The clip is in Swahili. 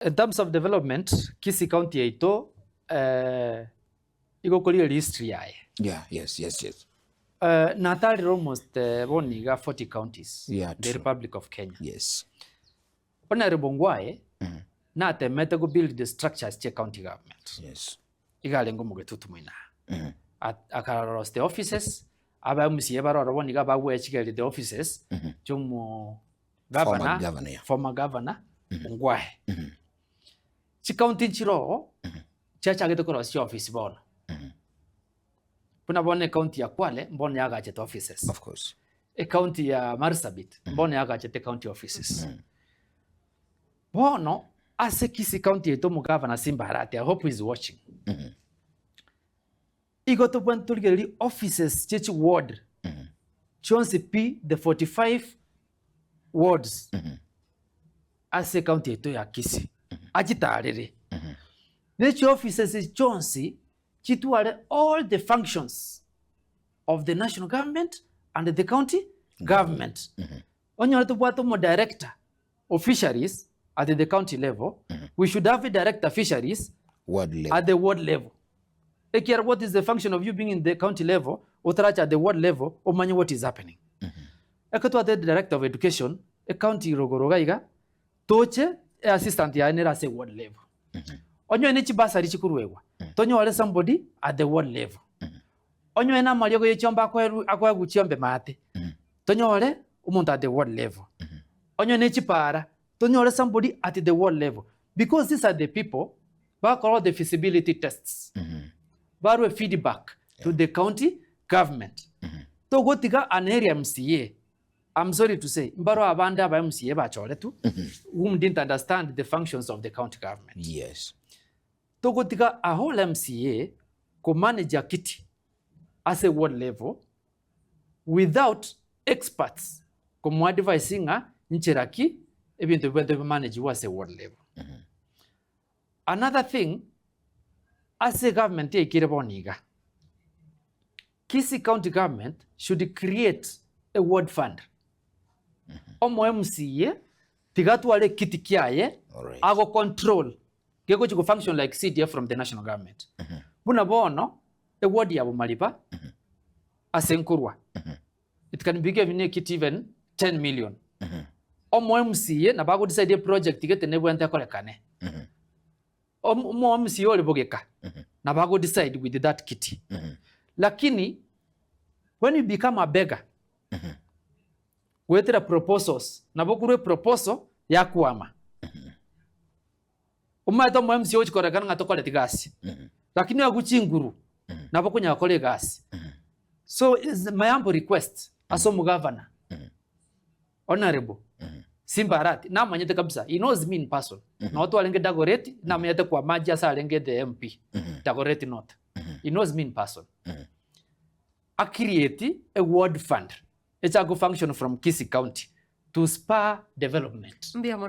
In terms of development, Kisii County yaito iko kuri history yae. Yeah, yes. Natali almost boniga 40 counties. Yeah, the Republic of Kenya. Yes. Honorable Ngwae na temete go build the structures che county government. Yes. Igalengo mugetutu mwina. Akaroroste the offices aba musiye baroro boniga bawe chigeli the offices chumu former governor Ngwae. Chi county chiro chacha geto koro si office bona. Kuna bone county ya Kwale mbone yaga chete offices. Of course. A county ya Marsabit mbone yaga chete county offices. Bono ase Kisii County eto mu governor Simba Arati, I hope he's watching. Igo to pantulgeli offices chechi ward. Chonsi P the 45 wards. Ase county eto ya Kisii. Ajitarere. Nechi offices chonsi chituare all the functions of the national government and the county government. Onyo to bwato mo director of fisheries at the county level. We should have a director of fisheries at the ward level. Care what is the function of you being in the county level, Otracha at the ward level, or many what is happening. Ekatu the director of education, a county rogorogaiga, toche, assistant ya nera se ward level. Onyo enichi basa richi kuruewa. Tonyo wale somebody at the ward level. Onyo ena maliogo yechomba akwa guchiombe mate. Tonyo wale umuntu at the ward level. Onyo enichi para. Tonyo wale somebody at the ward level. Because these are the people back all the feasibility tests. Barwe feedback to the county government. To go tiga an area MCA. I'm sorry to say, mbaro abanda ba MCA ba chole tu, whom didn't understand the functions of the county government. Yes. To go tiga a whole MCA ko manage a kiti as a ward level without experts ko advising ncheraki ebintu bwente manage was a ward level. Another thing, as a government, Kisii County government should create a ward fund. Omo MCA, tigatu wale kiti kiaye, ago control. Kego chiko function like CDF from the national government. Buna bono, a ward ya bumalipa, asenkurwa. It can be given a kit even 10 million. Omo MCA, na bago decide a project, tigete nebu ente kole kane. Omo MCA ole bogeka. Na bago decide with that kitty. Lakini, when you become a beggar, wetera proposals, na bokure proposal ya kuama. Umaito mo MCA uchikore kana ngatokole tigasi. Lakini waguchi nguru, na bokunya wakole gasi. So, is my humble request, asomu governor, honorable, Simba Arati, na manyete kabisa, he knows me in person. Na watu walenge Dagoretti, na manyete kwa maji asa walenge the MP. Dagoretti not. He knows me in person. A create a ward fund. It's a go function from Kisii County to spur development.